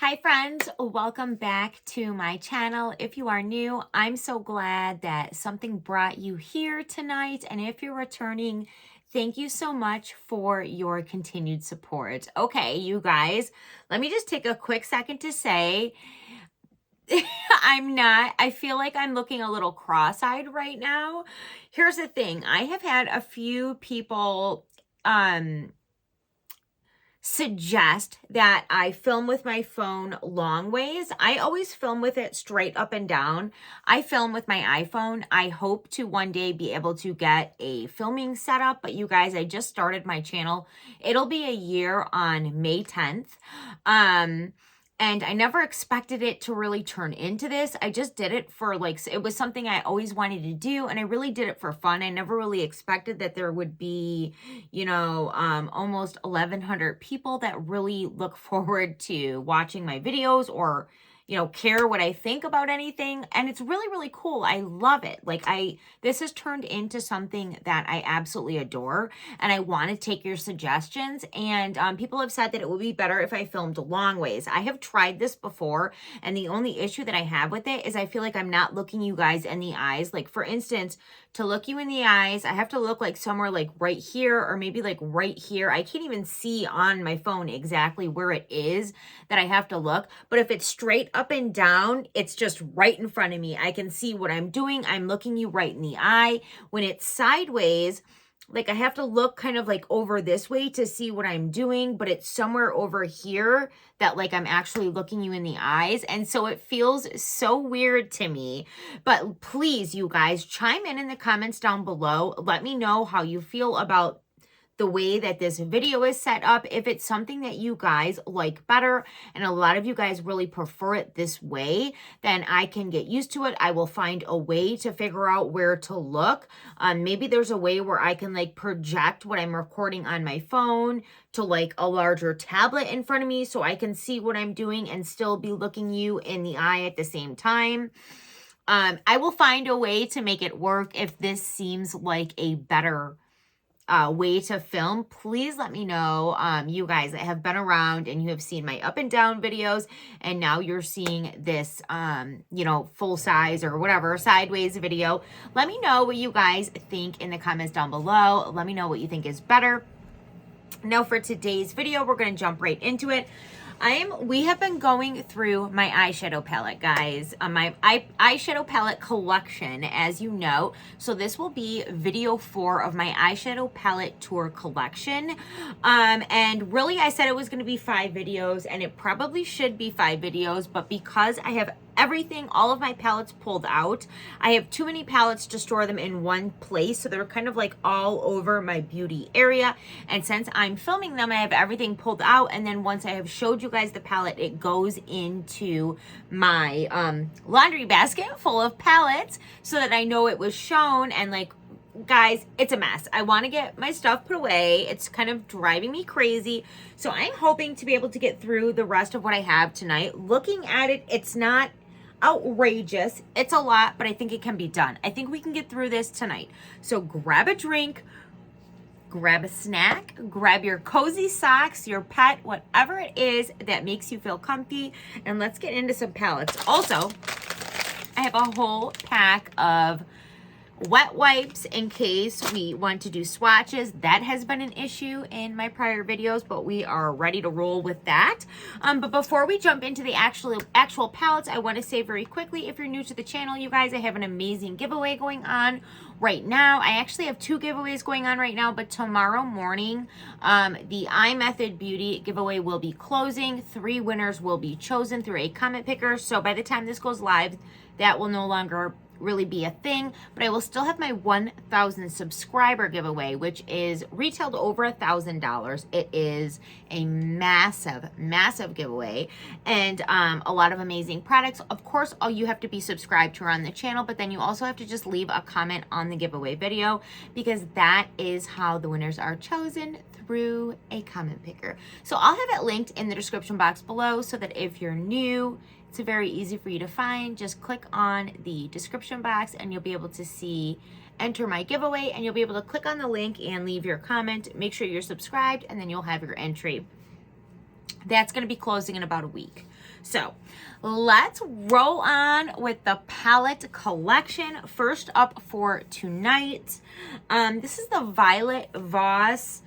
Hi friends, welcome back to my channel. If you are new, I'm so glad that something brought you here tonight. And if you're returning, thank you so much for your continued support. Okay, you guys, let me just take a quick second to say, I feel like I'm looking a little cross-eyed right now. Here's the thing. I have had a few people, suggest that I film with my phone long ways. I always film with it straight up and down. I film with my iPhone. I hope to one day be able to get a filming setup, but you guys, I just started my channel. It'll be a year on May 10th. And I never expected it to really turn into this. I just did it for it was something I always wanted to do. And I really did it for fun. I never really expected that there would be, almost 1,100 people that really look forward to watching my videos or, care what I think about anything. And it's really, really cool. I love it. This has turned into something that I absolutely adore. And I want to take your suggestions. And people have said that it would be better if I filmed long ways. I have tried this before. And the only issue that I have with it is I feel like I'm not looking you guys in the eyes. Like, for instance, to look you in the eyes, I have to look like somewhere like right here or maybe like right here. I can't even see on my phone exactly where it is that I have to look. But if it's straight up and down, it's just right in front of me. I can see what I'm doing. I'm looking you right in the eye. When it's sideways, I have to look kind of over this way to see what I'm doing, but it's somewhere over here that I'm actually looking you in the eyes. And so it feels so weird to me. But please, you guys, chime in the comments down below. Let me know how you feel about the way that this video is set up. If it's something that you guys like better, and a lot of you guys really prefer it this way, then I can get used to it. I will find a way to figure out where to look. Maybe there's a way where I can project what I'm recording on my phone to a larger tablet in front of me so I can see what I'm doing and still be looking you in the eye at the same time. I will find a way to make it work. If this seems like a better way to film, please let me know. You guys that have been around and you have seen my up and down videos, and now you're seeing this full size or whatever sideways video. Let me know what you guys think in the comments down below. Let me know what you think is better. Now for today's video, we're going to jump right into it. We have been going through my eyeshadow palette, guys, my eyeshadow palette collection, as you know. So this will be video 4 of my eyeshadow palette tour collection. And really, I said it was going to be 5 videos, and it probably should be 5 videos, but because I have everything, all of my palettes pulled out, I have too many palettes to store them in one place, so they're kind of all over my beauty area. And since I'm filming them, I have everything pulled out, and then once I have showed you guys the palette, it goes into my laundry basket full of palettes so that I know it was shown. And guys, it's a mess. I want to get my stuff put away. It's kind of driving me crazy. So I'm hoping to be able to get through the rest of what I have tonight. Looking at it, it's not outrageous. It's a lot, but I think it can be done. I think we can get through this tonight. So grab a drink, grab a snack, grab your cozy socks, your pet, whatever it is that makes you feel comfy, and let's get into some palettes. Also, I have a whole pack of wet wipes in case we want to do swatches. That has been an issue in my prior videos, but we are ready to roll with that. But before we jump into the actual palettes, I want to say very quickly, if you're new to the channel, you guys, I have an amazing giveaway going on right now. I actually have 2 giveaways going on right now, but tomorrow morning, the iMethod Beauty giveaway will be closing. 3 winners will be chosen through a comment picker. So by the time this goes live, that will no longer really be a thing, but I will still have my 1,000 subscriber giveaway, which is retailed over $1,000. It is a massive giveaway, and a lot of amazing products. Of course, all you have to be subscribed to on the channel, but then you also have to just leave a comment on the giveaway video, because that is how the winners are chosen, through a comment picker. So I'll have it linked in the description box below, so that if you're new, it's very easy for you to find. Just click on the description box and you'll be able to see enter my giveaway, and you'll be able to click on the link and leave your comment. Make sure you're subscribed, and then you'll have your entry. That's going to be closing in about a week. So let's roll on with the palette collection. First up for tonight, this is the Violet Voss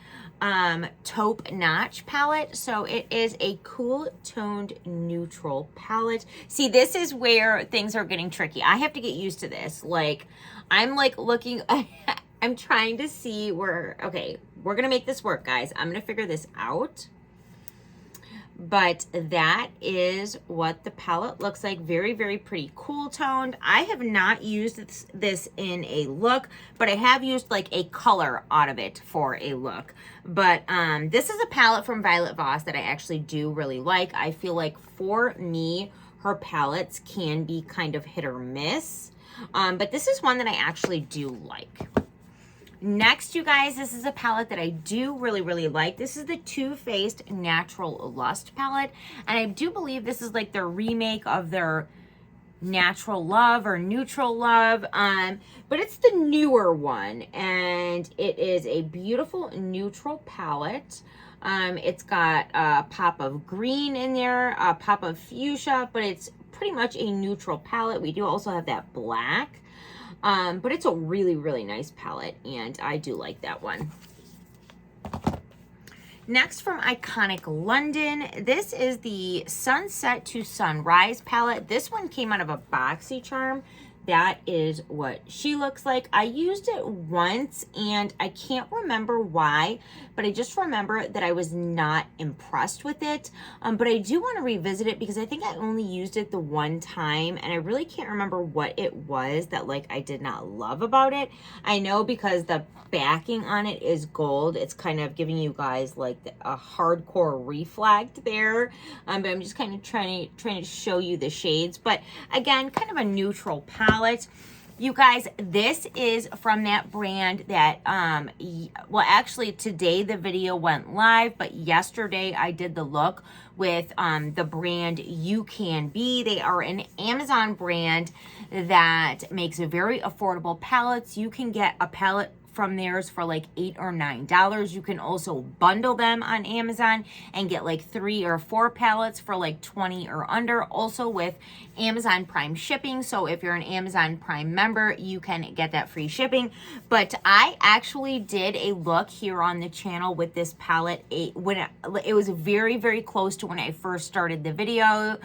taupe notch palette. So it is a cool toned neutral palette. See, this is where things are getting tricky. I have to get used to this. Like, I'm like looking, I'm trying to see where, okay, we're gonna make this work, guys. I'm gonna figure this out. But that is what the palette looks like. Very, very pretty cool toned. I have not used this in a look, but I have used like a color out of it for a look. But this is a palette from Violet Voss that I actually do really like. I feel like for me, her palettes can be kind of hit or miss. But this is one that I actually do like. Next, you guys, this is a palette that I do really, really like. This is the Too Faced Natural Lust palette. And I do believe this is like their remake of their Natural Love or Neutral Love. But it's the newer one. And it is a beautiful neutral palette. It's got a pop of green in there, a pop of fuchsia, but it's pretty much a neutral palette. We do also have that black. But it's a really, really nice palette, and I do like that one. Next, from Iconic London, this is the Sunset to Sunrise palette. This one came out of a BoxyCharm. That is what she looks like. I used it once, and I can't remember why, but I just remember that I was not impressed with it. But I do want to revisit it because I think I only used it the one time, and I really can't remember what it was that like I did not love about it. I know because the backing on it is gold, it's kind of giving you guys like a hardcore reflect there. But I'm just kind of trying to show you the shades. But again, kind of a neutral palette. You guys, this is from that brand that, well, actually today the video went live, but yesterday I did the look with the brand You Can Be. They are an Amazon brand that makes very affordable palettes. You can get a palette from theirs for like $8 or $9. You can also bundle them on Amazon and get like 3 or 4 palettes for like $20 or under, also with Amazon Prime shipping. So if you're an Amazon Prime member, you can get that free shipping. But I actually did a look here on the channel with this palette when it was very, very close to when I first started the video,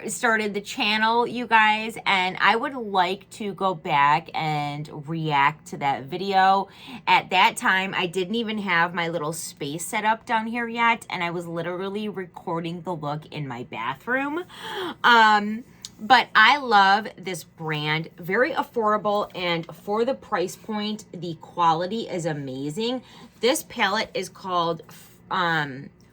started the channel, you guys, and I would like to go back and react to that video. At that time, I didn't even have my little space set up down here yet, and I was literally recording the look in my bathroom. But I love this brand, very affordable, and for the price point, the quality is amazing. This palette is called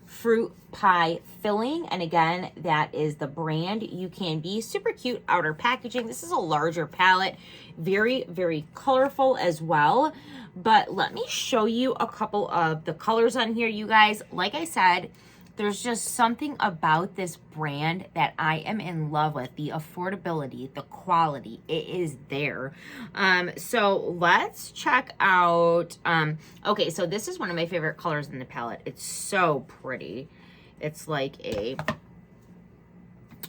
Fruit Pie Filling, and again, that is the brand You Can Be. Super cute outer packaging. This is a larger palette, very, very colorful as well. But let me show you a couple of the colors on here, you guys. Like I said, there's just something about this brand that I am in love with. The affordability, the quality, it is there. So let's check out, okay, so this is one of my favorite colors in the palette. It's so pretty. It's like a,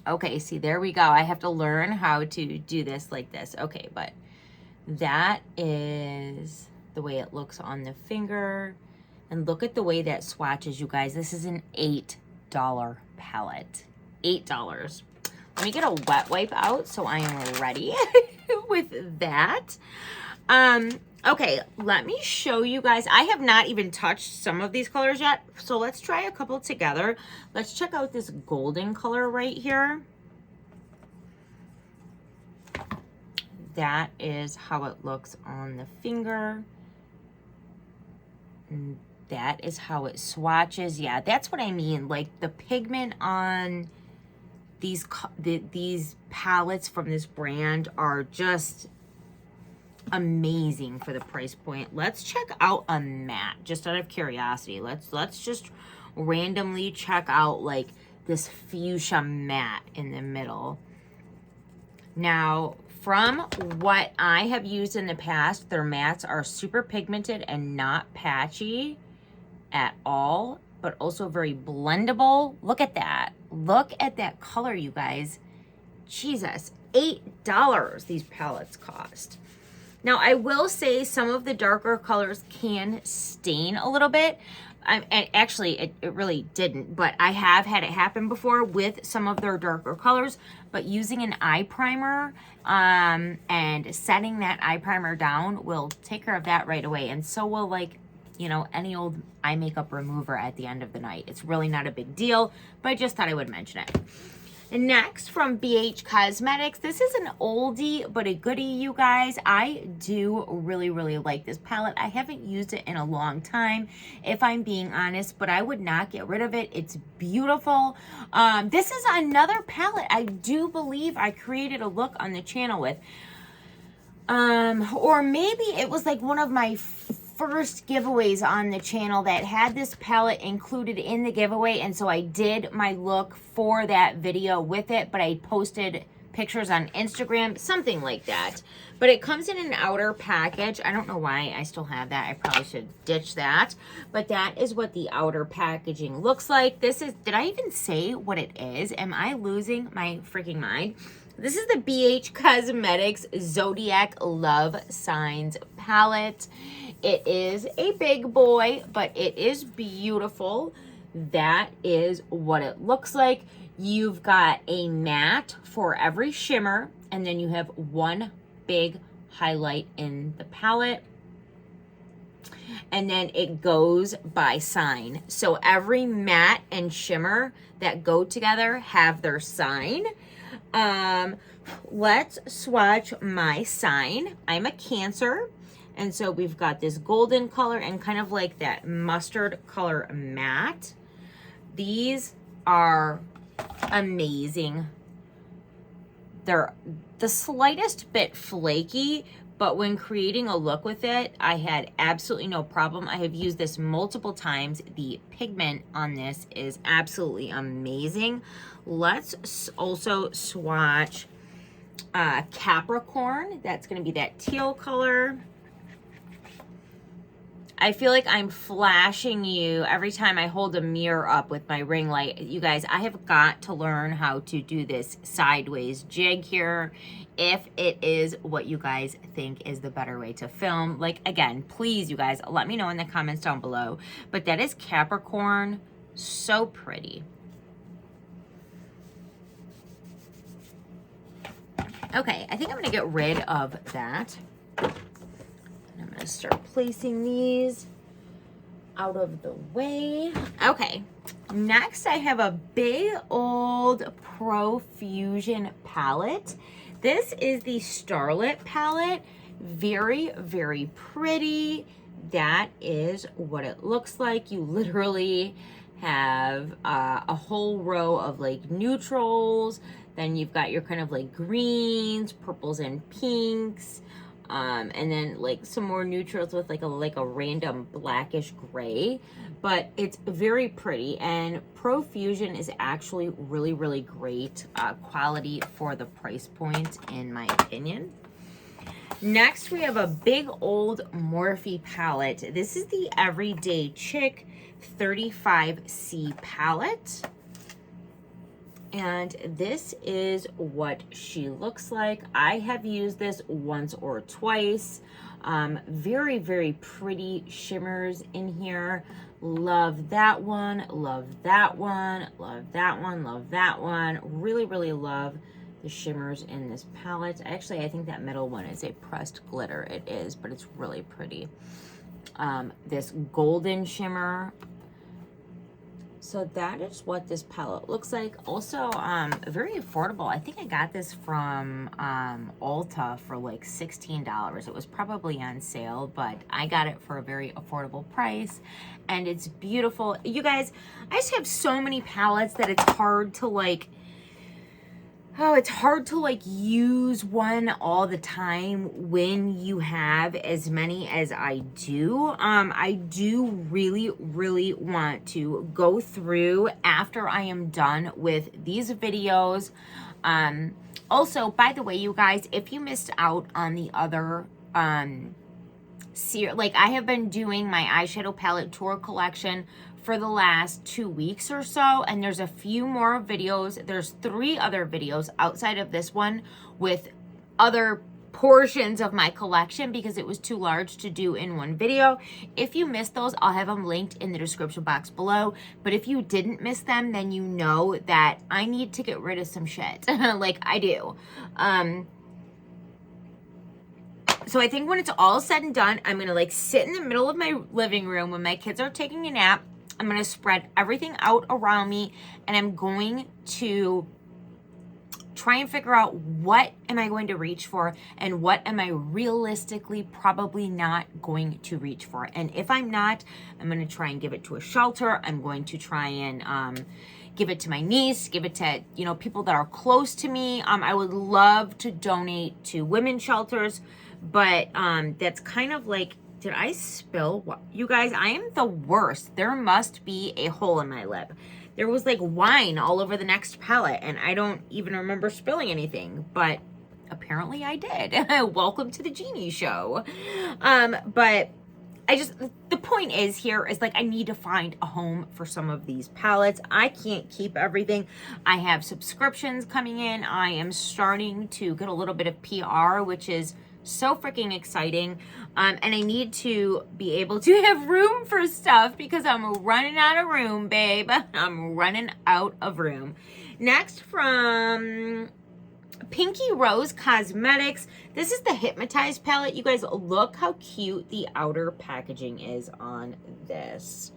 okay, see, there we go. I have to learn how to do this like this. Okay, but that is the way it looks on the finger. And look at the way that swatches, you guys. This is an $8 palette. $8. Let me get a wet wipe out so I am ready with that. Okay, let me show you guys. I have not even touched some of these colors yet, so let's try a couple together. Let's check out this golden color right here. That is how it looks on the finger. And that is how it swatches. Yeah, that's what I mean. Like the pigment on these palettes from this brand are just amazing for the price point. Let's check out a matte, just out of curiosity. Let's just randomly check out like this fuchsia matte in the middle. Now, from what I have used in the past, their mattes are super pigmented and not patchy at all. but also very blendable. Look at that. Look at that color, you guys. Jesus, $8 these palettes cost. Now, I will say some of the darker colors can stain a little bit. And actually, it really didn't, but I have had it happen before with some of their darker colors. But using an eye primer and setting that eye primer down will take care of that right away. And so will, like, you know, any old eye makeup remover at the end of the night. It's really not a big deal, but I just thought I would mention it. And next, from BH Cosmetics, this is an oldie but a goodie, you guys. I do really, really like this palette. I haven't used it in a long time, if I'm being honest, but I would not get rid of it. It's beautiful. This is another palette I do believe I created a look on the channel with. Or maybe it was like one of my first giveaways on the channel that had this palette included in the giveaway, and so I did my look for that video with it, but I posted pictures on Instagram, something like that. But it comes in an outer package. I don't know why I still have that. I probably should ditch that, but that is what the outer packaging looks like. This is, did I even say what it is? Am I losing my freaking mind? This is the BH Cosmetics Zodiac Love Signs palette. It is a big boy, but it is beautiful. That is what it looks like. You've got a matte for every shimmer, and then you have one big highlight in the palette. And then it goes by sign. So every matte and shimmer that go together have their sign. Let's swatch my sign. I'm a Cancer. And so we've got this golden color and kind of like that mustard color matte. These are amazing. They're the slightest bit flaky, but when creating a look with it, I had absolutely no problem. I have used this multiple times. The pigment on this is absolutely amazing. Let's also swatch Capricorn. That's going to be that teal color. I feel like I'm flashing you every time I hold a mirror up with my ring light. You guys, I have got to learn how to do this sideways jig here if it is what you guys think is the better way to film. Like, again, please, you guys, let me know in the comments down below. But that is Capricorn. So pretty. Okay, I think I'm going to get rid of that. I'm going to start placing these out of the way. Okay, next I have a big old Profusion palette. This is the Starlit palette. Very, very pretty. That is what it looks like. You literally have a whole row of like neutrals. Then you've got your kind of like greens, purples, and pinks. And then like some more neutrals with like a random blackish gray, but it's very pretty. And Profusion is actually really, really great quality for the price point, in my opinion. Next, we have a big old Morphe palette. This is the Everyday Chick 35C palette. And this is what she looks like. I have used this once or twice. Very, very pretty shimmers in here. Love that one, love that one, love that one, love that one. Really, really love the shimmers in this palette. Actually, I think that middle one is a pressed glitter. It is, but it's really pretty. This golden shimmer. So that is what this palette looks like. Also, very affordable. I think I got this from Ulta for like $16. It was probably on sale, but I got it for a very affordable price. And it's beautiful. You guys, I just have so many palettes that it's hard to like... Oh, it's hard to like use one all the time when you have as many as I do. I do really, really want to go through after I am done with these videos. Also, by the way, you guys, if you missed out on the other like I have been doing my eyeshadow palette tour collection for the last 2 weeks or so, and there's a few more videos. There's 3 other videos outside of this one with other portions of my collection because it was too large to do in one video. If you missed those, I'll have them linked in the description box below. But if you didn't miss them, then you know that I need to get rid of some shit. Like I do. So I think when it's all said and done, I'm gonna like sit in the middle of my living room when my kids are taking a nap. I'm gonna spread everything out around me, and I'm going to try and figure out what am I going to reach for and what am I realistically probably not going to reach for. And if I'm not, I'm going to try and give it to a shelter. I'm going to try and give it to my niece, give it to, you know, people that are close to me. I would love to donate to women's shelters, but that's kind of like, did I spill? What? You guys, I am the worst. There must be a hole in my lip. There was like wine all over the next palette, and I don't even remember spilling anything, but apparently I did. Welcome to the Jeannie Show. But the point is here is like, I need to find a home for some of these palettes. I can't keep everything. I have subscriptions coming in. I am starting to get a little bit of PR, which is so freaking exciting. And I need to be able to have room for stuff because I'm running out of room, babe. I'm running out of room. Next, from Pinky Rose Cosmetics. This is the Hypnotize palette. You guys, look how cute the outer packaging is on this.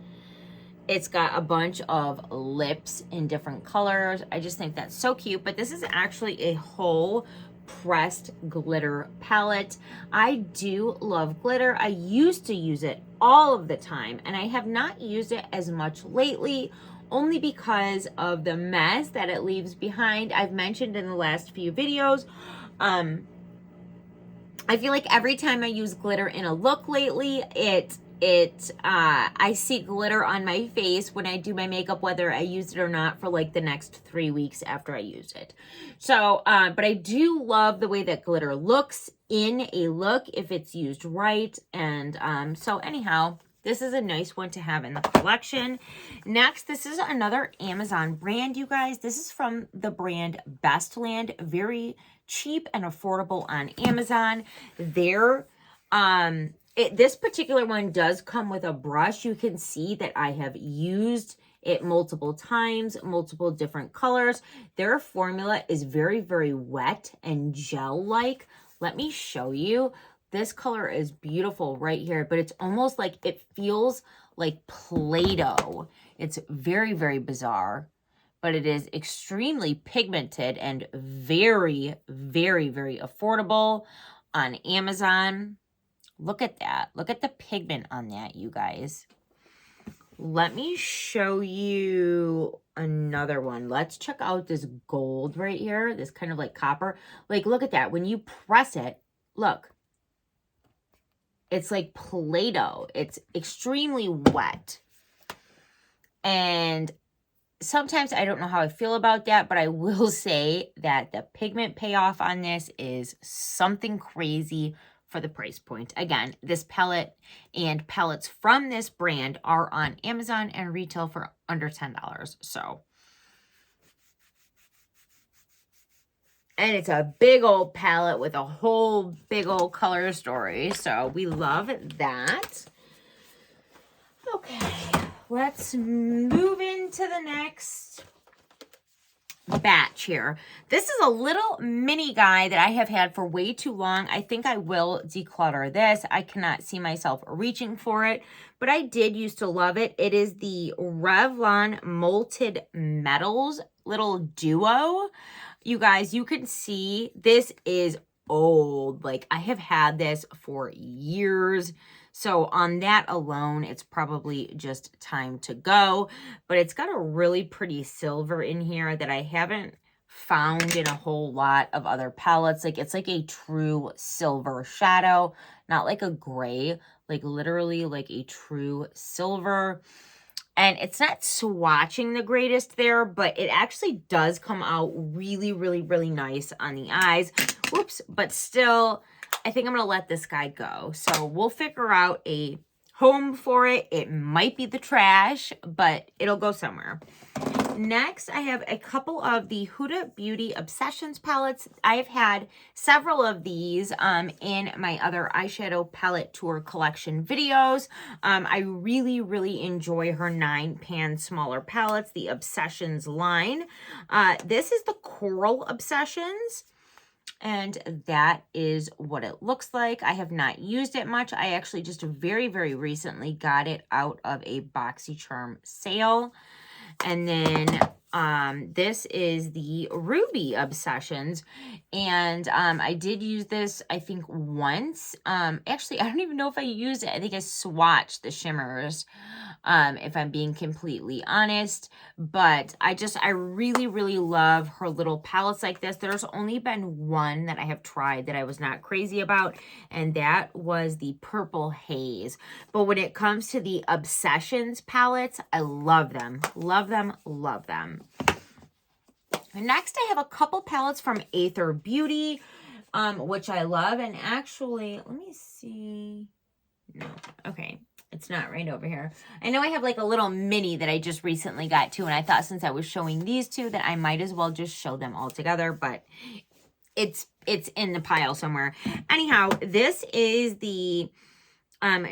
It's got a bunch of lips in different colors. I just think that's so cute. But this is actually a whole pressed glitter palette. I do love glitter. I used to use it all of the time, and I have not used it as much lately, only because of the mess that it leaves behind. I've mentioned in the last few videos, I feel like every time I use glitter in a look lately, I see glitter on my face when I do my makeup, whether I use it or not, for like the next 3 weeks after I use it. So, but I do love the way that glitter looks in a look if it's used right. And so anyhow, this is a nice one to have in the collection. Next, this is another Amazon brand, you guys. This is from the brand Bestland. Very cheap and affordable on Amazon. This particular one does come with a brush. You can see that I have used it multiple times, multiple different colors. Their formula is very, very wet and gel-like. Let me show you. This color is beautiful right here, but it's almost like it feels like Play-Doh. It's very, very bizarre, but it is extremely pigmented and very, very, very affordable on Amazon. Look at that. Look at the pigment on that, you guys. Let me show you another one. Let's check out this gold right here. This kind of like copper. Like, look at that. When you press it, look. It's like Play-Doh. It's extremely wet. And sometimes I don't know how I feel about that, but I will say that the pigment payoff on this is something crazy for the price point. Again, this palette and palettes from this brand are on Amazon and retail for under $10. So, and it's a big old palette with a whole big old color story. So we love that. Okay, let's move into the next batch here. This is a little mini guy that I have had for way too long. I think I will declutter this. I cannot see myself reaching for it, but I did used to love it. It is the Revlon Molted Metals little duo. You guys, you can see this is old. Like, I have had this for years. So on that alone, it's probably just time to go. But it's got a really pretty silver in here that I haven't found in a whole lot of other palettes. Like, it's like a true silver shadow, not like a gray, like literally like a true silver. And it's not swatching the greatest there, but it actually does come out really, really, really nice on the eyes. Whoops, but still, I think I'm going to let this guy go. So we'll figure out home for it. It might be the trash, but it'll go somewhere. Next, I have a couple of the Huda Beauty Obsessions palettes. I've had several of these in my other eyeshadow palette tour collection videos. I really, really enjoy her 9-pan smaller palettes, the Obsessions line. This is the Coral Obsessions. And that is what it looks like. I have not used it much. I actually just very, very recently got it out of a BoxyCharm sale. And then this is the Ruby Obsessions. And I did use this, I think, once. Actually, I don't even know if I used it. I think I swatched the shimmers, if I'm being completely honest. But I really, really love her little palettes like this. There's only been one that I have tried that I was not crazy about, and that was the Purple Haze. But when it comes to the Obsessions palettes, I love them. Love them, love them. Next, I have a couple palettes from Aether Beauty, which I love. And actually, let me see. No, okay. It's not right over here. I know I have like a little mini that I just recently got too, and I thought since I was showing these two that I might as well just show them all together, but it's in the pile somewhere. Anyhow, this is the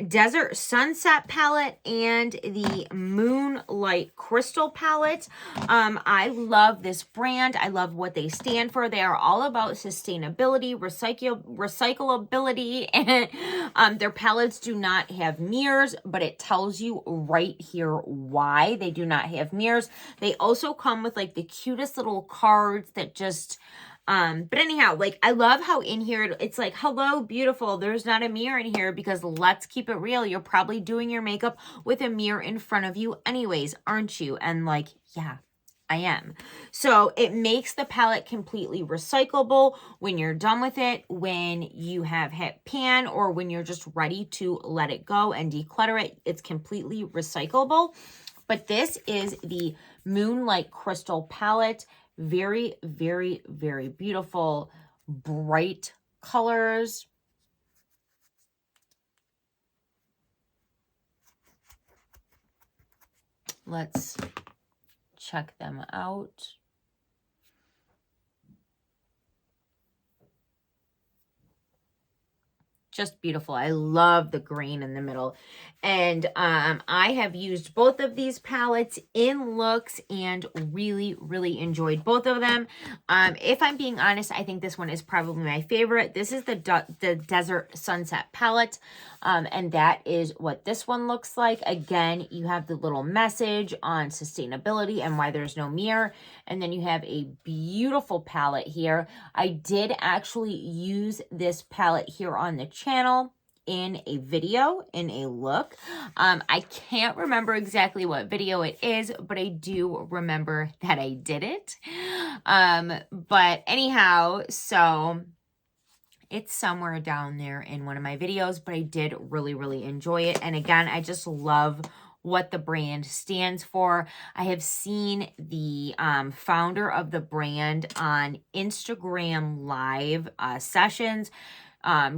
Desert Sunset palette and the Moonlight Crystal palette. I love this brand. I love what they stand for. They are all about sustainability, recyclability, and their palettes do not have mirrors, but it tells you right here why they do not have mirrors. They also come with like the cutest little cards that just... but anyhow, like, I love how in here, it's like, hello, beautiful. There's not a mirror in here because let's keep it real. You're probably doing your makeup with a mirror in front of you anyways, aren't you? And like, yeah, I am. So it makes the palette completely recyclable when you're done with it, when you have hit pan, or when you're just ready to let it go and declutter it. It's completely recyclable. But this is the Moonlight Crystal palette. Very, very, very beautiful, bright colors. Let's check them out. Just beautiful. I love the green in the middle. And I have used both of these palettes in looks and really, really enjoyed both of them. If I'm being honest, I think this one is probably my favorite. This is the Desert Sunset palette. And that is what this one looks like. Again, you have the little message on sustainability and why there's no mirror. And then you have a beautiful palette here. I did actually use this palette here on the channel in a video, in a look. I can't remember exactly what video it is, but I do remember that I did it. But anyhow, so it's somewhere down there in one of my videos, but I did really, really enjoy it. And again, I just love what the brand stands for. I have seen the founder of the brand on Instagram live sessions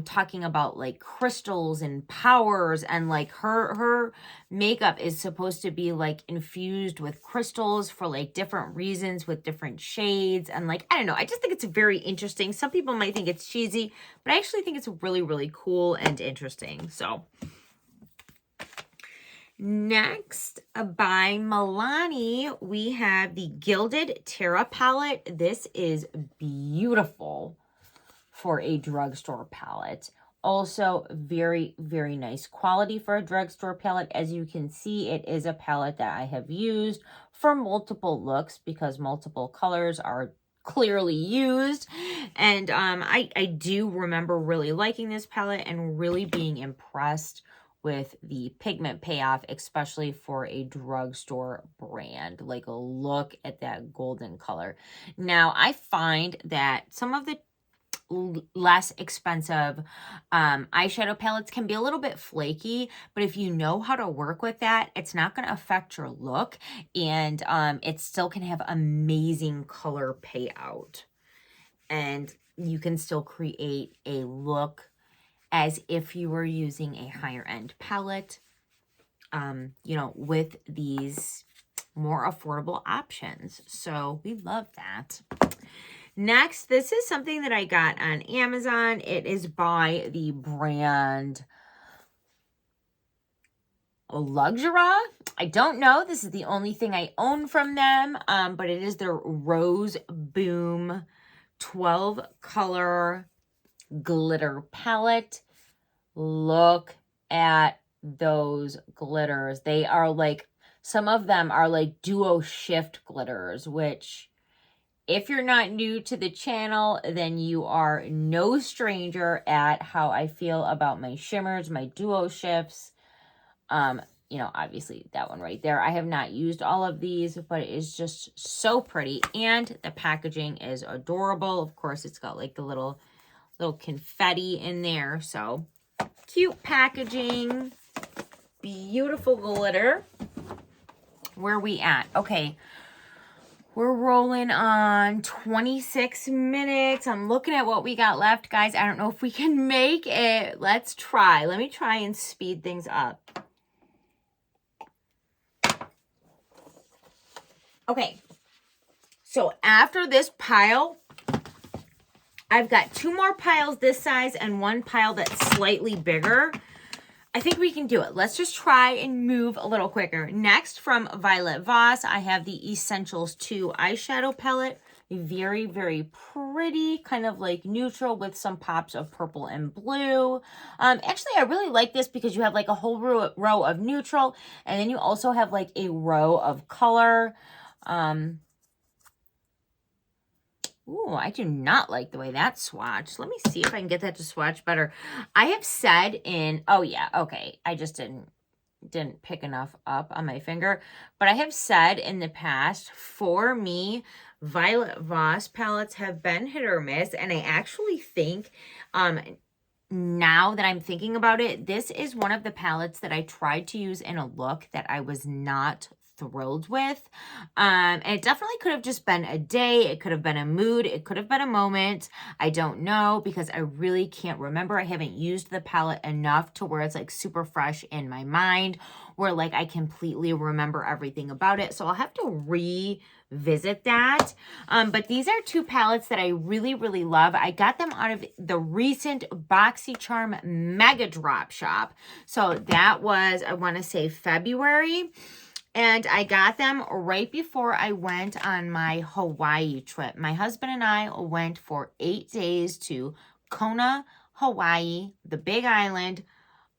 talking about like crystals and powers, and like her makeup is supposed to be like infused with crystals for like different reasons with different shades. And like, I don't know, I just think it's very interesting. Some people might think it's cheesy, but I actually think it's really, really cool and interesting. So next, by Milani, we have the Gilded Terra palette. This is beautiful for a drugstore palette. Also very, very nice quality for a drugstore palette. As you can see, it is a palette that I have used for multiple looks because multiple colors are clearly used. And I do remember really liking this palette and really being impressed with the pigment payoff, especially for a drugstore brand. Like, look at that golden color. Now, I find that some of the less expensive eyeshadow palettes can be a little bit flaky, but if you know how to work with that, it's not going to affect your look, and it still can have amazing color payout, and you can still create a look as if you were using a higher end palette you know, with these more affordable options. So we love that. Next, this is something that I got on Amazon. It is by the brand Luxura. I don't know. This is the only thing I own from them, but it is their Rose Boom 12 color glitter palette. Look at those glitters. They are like, some of them are like duo shift glitters, which if you're not new to the channel, then you are no stranger at how I feel about my shimmers, my duo shifts. You know, obviously that one right there. I have not used all of these, but it is just so pretty. And the packaging is adorable. Of course, it's got like the little confetti in there. So cute packaging, beautiful glitter. Where are we at? Okay. We're rolling on 26 minutes. I'm looking at what we got left, guys. I don't know if we can make it. Let's try. Let me try and speed things up. Okay, so after this pile, I've got 2 more piles this size and 1 pile that's slightly bigger. I think we can do it. Let's just try and move a little quicker. Next, from Violet Voss, I have the Essentials 2 eyeshadow palette. Very, very pretty, kind of like neutral with some pops of purple and blue. Actually, I really like this because you have like a whole row of neutral, and then you also have like a row of color. Ooh, I do not like the way that swatched. Let me see if I can get that to swatch better. I have said in, oh yeah, okay. I just didn't pick enough up on my finger. But I have said in the past, for me, Violet Voss palettes have been hit or miss. And I actually think, now that I'm thinking about it, this is one of the palettes that I tried to use in a look that I was not thrilled with. And it definitely could have just been a day. It could have been a mood. It could have been a moment. I don't know, because I really can't remember. I haven't used the palette enough to where it's like super fresh in my mind, where like I completely remember everything about it. So I'll have to revisit that. But these are 2 palettes that I really, really love. I got them out of the recent BoxyCharm Mega Drop Shop. So that was, I want to say, February. And I got them right before I went on my Hawaii trip. My husband and I went for 8 days to Kona, Hawaii, the Big Island.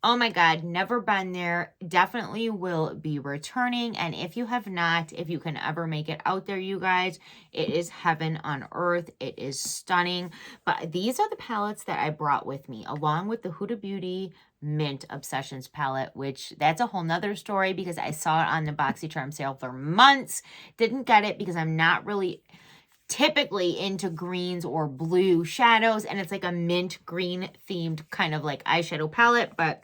Oh my God, never been there. Definitely will be returning. And if you have not, if you can ever make it out there, you guys, it is heaven on earth. It is stunning. But these are the palettes that I brought with me, along with the Huda Beauty Mint Obsessions palette, which that's a whole nother story because I saw it on the BoxyCharm sale for months. Didn't get it because I'm not really typically into greens or blue shadows, and it's like a mint green themed kind of like eyeshadow palette, but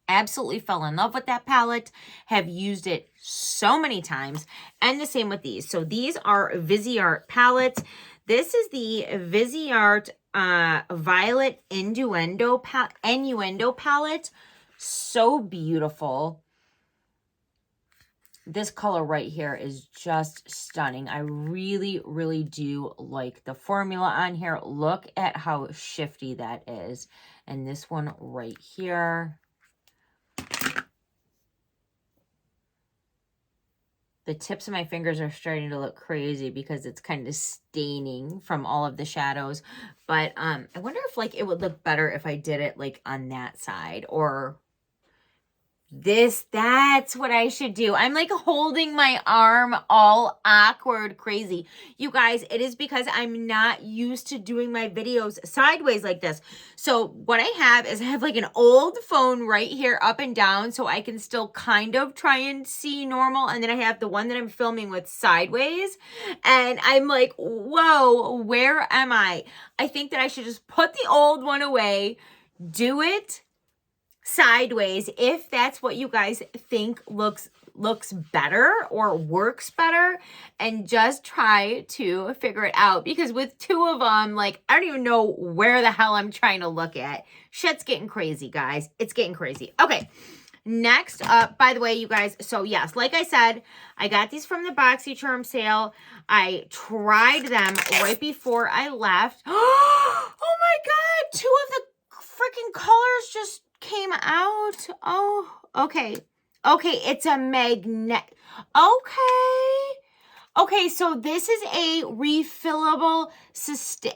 absolutely fell in love with that palette, have used it so many times, and the same with these. So these are Viseart palettes. This is the Viseart Violet Innuendo palette. So beautiful. This color right here is just stunning. I really, really do like the formula on here. Look at how shifty that is. And this one right here. The tips of my fingers are starting to look crazy because it's kind of staining from all of the shadows. But I wonder if like it would look better if I did it like on that side, or that's what I should do. I'm like holding my arm all awkward, crazy. You guys, it is because I'm not used to doing my videos sideways like this. So what I have is I have like an old phone right here up and down so I can still kind of try and see normal. And then I have the one that I'm filming with sideways. And I'm like, whoa, where am I? I think that I should just put the old one away, do it sideways if that's what you guys think looks better or works better, and just try to figure it out, because with 2 of them, like, I don't even know where the hell I'm trying to look at. Shit's getting crazy, guys. It's getting crazy. Okay, Next up, by the way, you guys, so yes, like I said, I got these from the BoxyCharm sale. I tried them right before I left. Oh my God, 2 of the freaking colors just came out. Oh, okay. Okay, it's a magnet. Okay, so this is a refillable,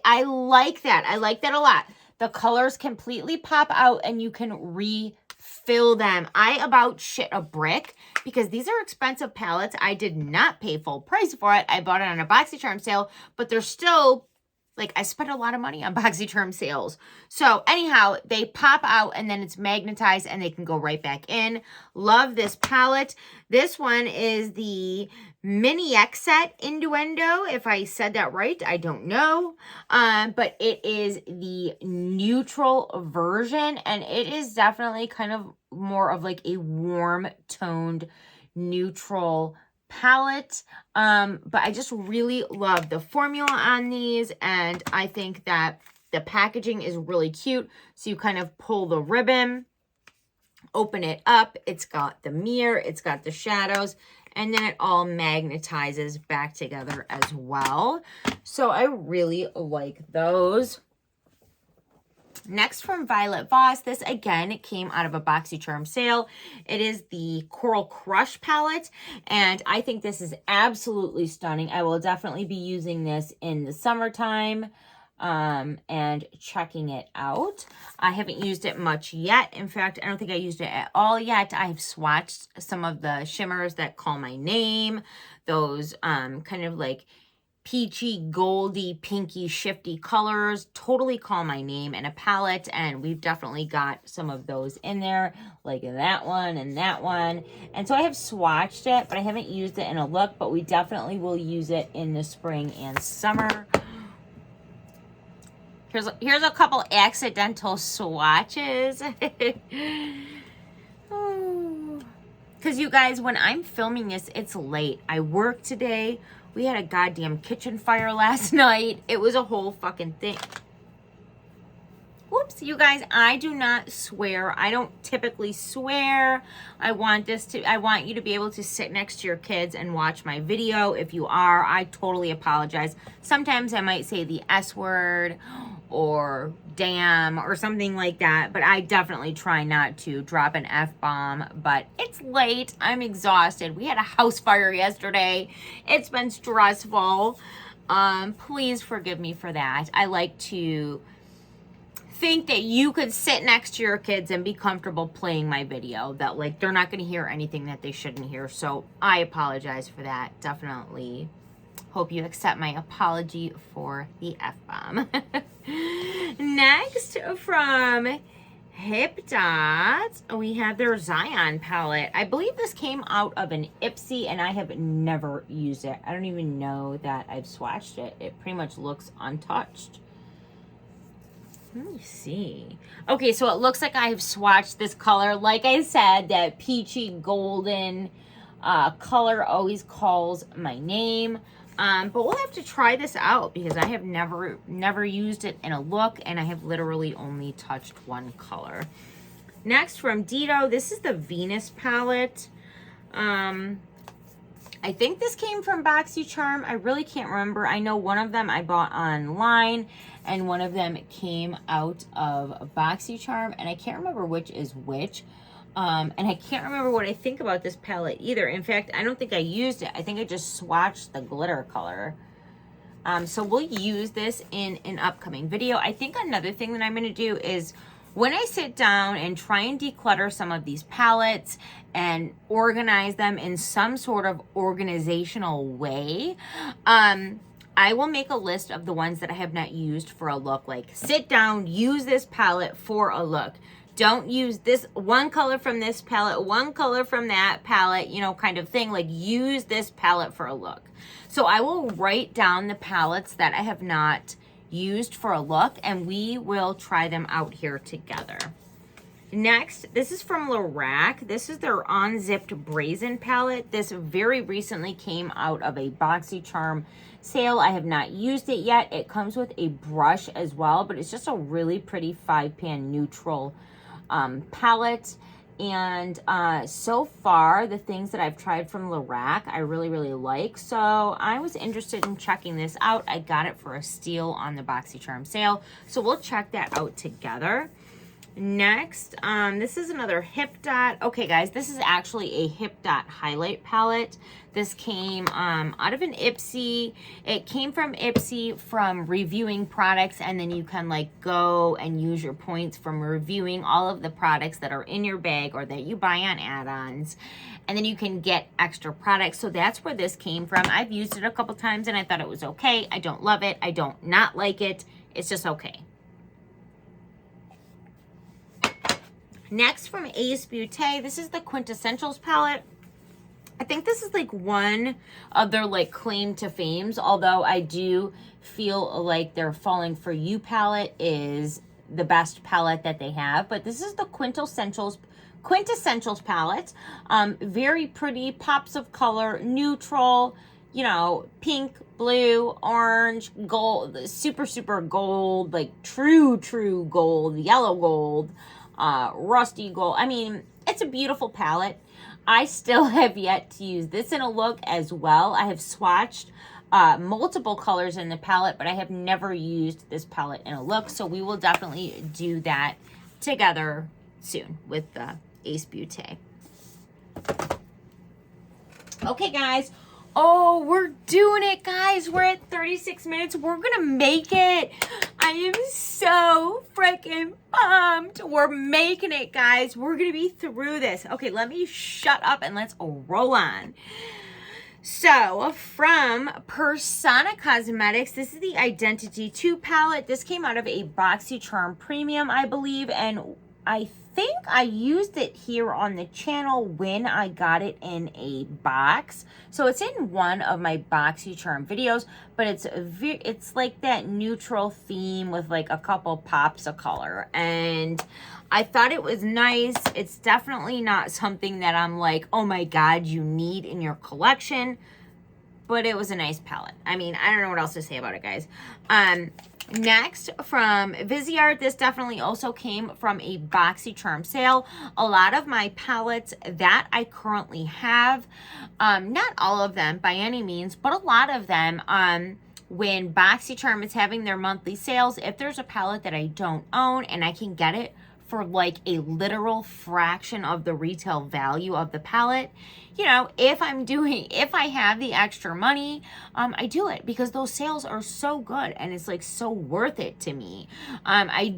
I like that. I like that a lot. The colors completely pop out and you can refill them. I about shit a brick because these are expensive palettes. I did not pay full price for it. I bought it on a BoxyCharm sale, but they're still, like, I spent a lot of money on BoxyCharm sales. So anyhow, they pop out and then it's magnetized and they can go right back in. Love this palette. This one is the Mini X Set Innuendo. If I said that right, I don't know. But it is the neutral version and it is definitely kind of more of like a warm toned neutral palette. But I just really love the formula on these and I think that the packaging is really cute. So you kind of pull the ribbon, open it up, it's got the mirror, it's got the shadows, and then it all magnetizes back together as well. So I really like those. Next from Violet Voss, this again, it came out of a BoxyCharm sale. It is the Coral Crush palette, and I think this is absolutely stunning. I will definitely be using this in the summertime and checking it out. I haven't used it much yet. In fact, I don't think I used it at all yet. I've swatched some of the shimmers that call my name, those kind of like peachy, goldy, pinky, shifty colors totally call my name in a palette, and we've definitely got some of those in there, like that one and that one. And so I have swatched it, but I haven't used it in a look, but we definitely will use it in the spring and summer. Here's a couple accidental swatches. Because you guys, when I'm filming this, it's late. I work today. We had a goddamn kitchen fire last night. It was a whole fucking thing. Whoops, you guys, I do not swear. I don't typically swear. I want you to be able to sit next to your kids and watch my video. If you are, I totally apologize. Sometimes I might say the S word or damn or something like that, but I definitely try not to drop an F-bomb. But it's late. I'm exhausted. We had a house fire yesterday. It's been stressful. Please forgive me for that. I like to think that you could sit next to your kids and be comfortable playing my video, that like they're not going to hear anything that they shouldn't hear. So I apologize for that. Definitely hope you accept my apology for the F-bomb. Next from Hip Dot, we have their Zion palette. I believe this came out of an Ipsy and I have never used it. I don't even know that I've swatched it. It pretty much looks untouched. Let me see. Okay, so it looks like I have swatched this color. Like I said, that peachy golden color always calls my name. But we'll have to try this out because I have never used it in a look and I have literally only touched one color. Next from Dito, this is the Venus palette. I think this came from BoxyCharm. I really can't remember. I know one of them I bought online and one of them came out of BoxyCharm, and I can't remember which is which. And I can't remember what I think about this palette either. In fact, I don't think I used it. I think I just swatched the glitter color. So we'll use this in an upcoming video. I think another thing that I'm going to do is when I sit down and try and declutter some of these palettes and organize them in some sort of organizational way, I will make a list of the ones that I have not used for a look. Like, sit down, use this palette for a look. Don't use this one color from this palette, one color from that palette, you know, kind of thing. Like, use this palette for a look. So I will write down the palettes that I have not used for a look, and we will try them out here together. Next, this is from Lorac. This is their Unzipped Brazen palette. This very recently came out of a BoxyCharm sale. I have not used it yet. It comes with a brush as well, but it's just a really pretty 5-pan neutral palette. And so far, the things that I've tried from Lorac, I really, really like. So I was interested in checking this out. I got it for a steal on the BoxyCharm sale. So we'll check that out together. Next, this is another Hip Dot. Okay, guys, this is actually a Hip Dot highlight palette. This came out of an Ipsy. It came from Ipsy from reviewing products, and then you can like go and use your points from reviewing all of the products that are in your bag or that you buy on add-ons, and then you can get extra products. So that's where this came from. I've used it a couple times and I thought it was okay. I don't love it. I don't not like it. It's just okay. Next from Ace Beauté, this is the Quintessentials palette. I think this is like one of their like claim to fames, although I do feel like their Falling For You palette is the best palette that they have. But this is the Quintessentials palette. Very pretty, pops of color, neutral, you know, pink, blue, orange, gold, super, super gold, like true gold, yellow gold. Rusty gold. I mean, it's a beautiful palette. I still have yet to use this in a look as well. I have swatched multiple colors in the palette, but I have never used this palette in a look. So we will definitely do that together soon with the Ace Beauté. Okay, guys. Oh, we're doing it, guys. We're at 36 minutes. We're going to make it. I am so freaking pumped. We're making it, guys. We're going to be through this. Okay, let me shut up and let's roll on. So, from Persona Cosmetics, this is the Identity 2 palette. This came out of a BoxyCharm Premium, I believe, and I think I used it here on the channel when I got it in a box. So it's in one of my BoxyCharm videos, but it's like that neutral theme with like a couple pops of color. And I thought it was nice. It's definitely not something that I'm like, oh my God, you need in your collection. But it was a nice palette. I mean, I don't know what else to say about it, guys. Next, from Viseart, this definitely also came from a BoxyCharm sale. A lot of my palettes that I currently have, not all of them by any means, but a lot of them, when BoxyCharm is having their monthly sales, if there's a palette that I don't own and I can get it for like a literal fraction of the retail value of the palette, you know, if I have the extra money, I do it because those sales are so good and it's like so worth it to me. I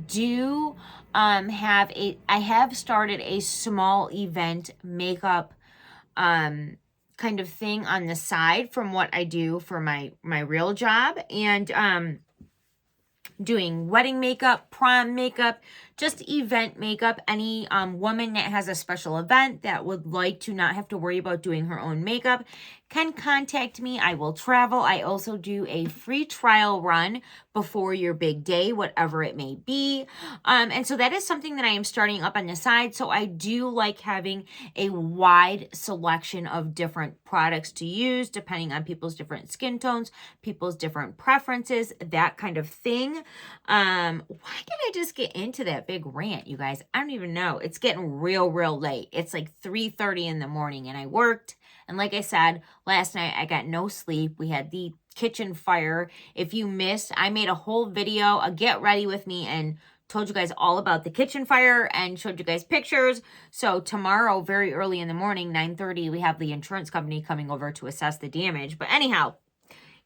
have started a small event makeup kind of thing on the side from what I do for my real job, and doing wedding makeup, prom makeup, just event makeup. Any woman that has a special event that would like to not have to worry about doing her own makeup can contact me. I will travel. I also do a free trial run before your big day, whatever it may be. And so that is something that I am starting up on the side. So I do like having a wide selection of different products to use depending on people's different skin tones, people's different preferences, that kind of thing. Why did I just get into that big rant, you guys? I don't even know. It's getting real late. It's like 3:30 in the morning and I worked. And like I said, last night I got no sleep. We had the kitchen fire. If you missed, I made a whole video, a get ready with me, and told you guys all about the kitchen fire and showed you guys pictures. So tomorrow, very early in the morning, 9:30, we have the insurance company coming over to assess the damage. But anyhow,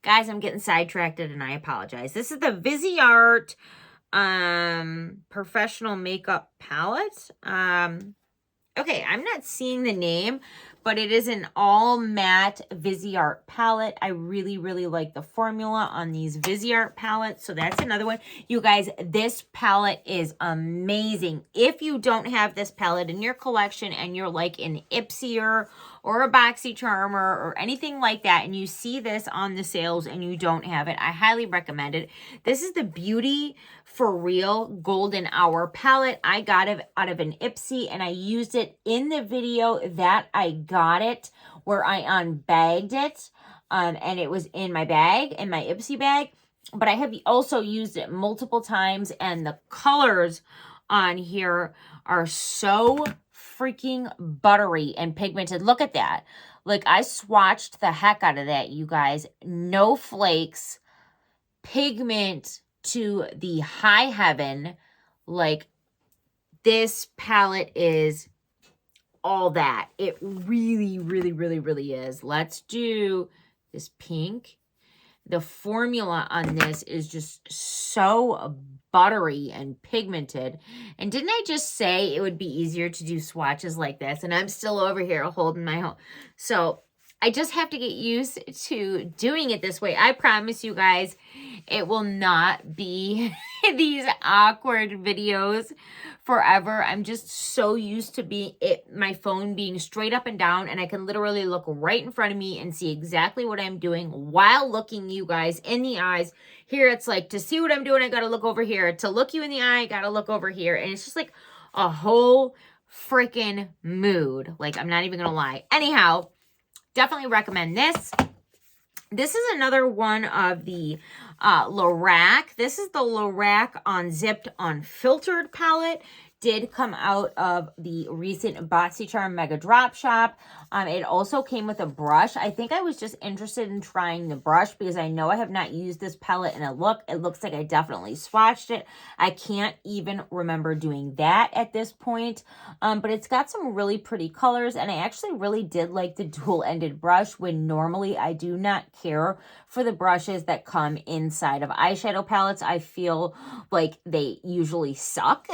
guys, I'm getting sidetracked and I apologize. This is the Viseart professional makeup palette. Okay, I'm not seeing the name, but it is an all matte Viseart palette. I really like the formula on these Viseart palettes. So that's another one. You guys, this palette is amazing. If you don't have this palette in your collection and you're like an Ipsyer or a BoxyCharmer or anything like that, and you see this on the sales and you don't have it, I highly recommend it. This is the Beauty For Real Golden Hour palette. I got it out of an Ipsy and I used it in the video that I got it, where I unbagged it, and it was in my bag, in my Ipsy bag. But I have also used it multiple times, and the colors on here are so freaking buttery and pigmented. Look at that. Like, I swatched the heck out of that, you guys. No flakes, pigment to the high heaven. Like, this palette is all that. It really, really, really, really is. Let's do this pink. The formula on this is just so buttery and pigmented. And didn't I just say it would be easier to do swatches like this? And I'm still over here holding my home. So I just have to get used to doing it this way. I promise you guys, it will not be these awkward videos forever. I'm just so used to my phone being straight up and down, and I can literally look right in front of me and see exactly what I'm doing while looking you guys in the eyes. Here it's like, to see what I'm doing, I gotta look over here. To look you in the eye, I gotta look over here. And it's just like a whole freaking mood. Like, I'm not even gonna lie. Anyhow, definitely recommend this. This is another one of the Lorac. This is the Lorac Unzipped Unfiltered palette. Did come out of the recent BoxyCharm Mega Drop Shop. It also came with a brush. I think I was just interested in trying the brush because I know I have not used this palette in a look. It looks like I definitely swatched it. I can't even remember doing that at this point. But it's got some really pretty colors, and I actually really did like the dual-ended brush when normally I do not care for the brushes that come inside of eyeshadow palettes. I feel like they usually suck.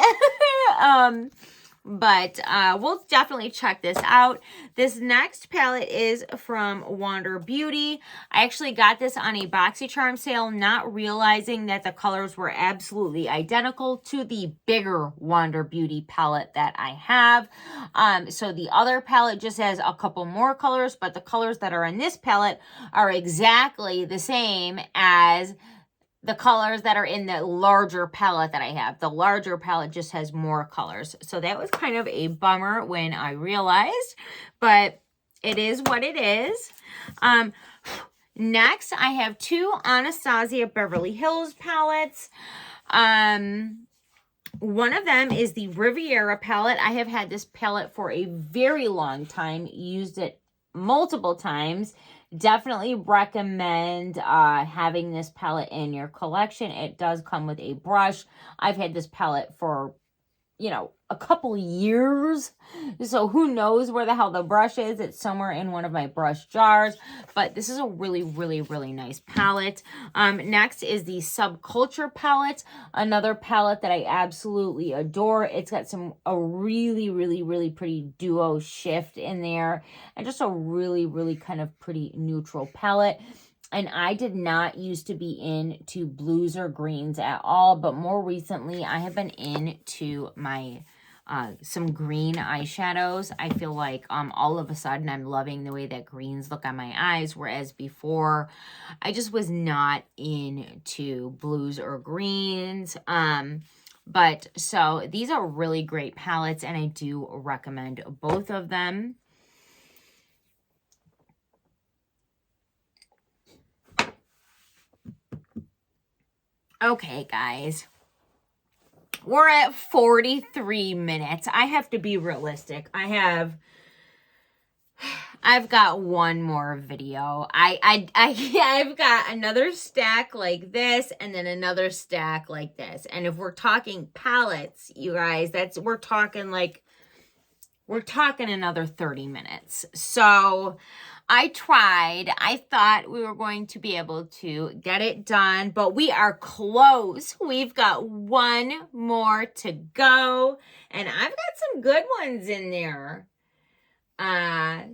But we'll definitely check this out. This next palette is from Wander Beauty. I actually got this on a BoxyCharm sale, not realizing that the colors were absolutely identical to the bigger Wander Beauty palette that I have. So the other palette just has a couple more colors, but the colors that are in this palette are exactly the same as the colors that are in the larger palette that I have. The larger palette just has more colors. So that was kind of a bummer when I realized, but it is what it is. Next, I have two Anastasia Beverly Hills palettes. One of them is the Riviera palette. I have had this palette for a very long time, used it multiple times. Definitely recommend having this palette in your collection. It does come with a brush. I've had this palette for, you know, a couple years. So who knows where the hell the brush is. It's somewhere in one of my brush jars. But this is a really, really, really nice palette. Next is the Subculture palette. Another palette that I absolutely adore. It's got a really, really, really pretty duo shift in there. And just a really, really kind of pretty neutral palette. And I did not used to be into blues or greens at all. But more recently, I have been into my some green eyeshadows. I feel like all of a sudden I'm loving the way that greens look on my eyes, whereas before I just was not into blues or greens. But so these are really great palettes, and I do recommend both of them. Okay, guys. We're at 43 minutes. I have to be realistic. I've got one more video. I've got another stack like this, and then another stack like this. And if we're talking palettes, you guys, we're talking another 30 minutes. So I tried. I thought we were going to be able to get it done, but we are close. We've got one more to go, and I've got some good ones in there.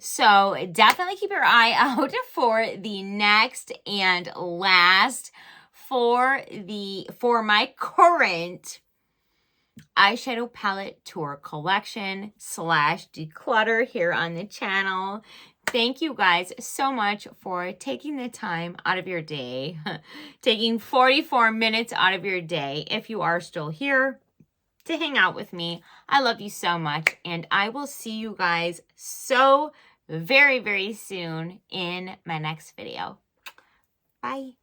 So definitely keep your eye out for the next and last for my current eyeshadow palette tour collection / declutter here on the channel. Thank you guys so much for taking the time out of your day, taking 44 minutes out of your day, if you are still here, to hang out with me. I love you so much, and I will see you guys so very, very soon in my next video. Bye.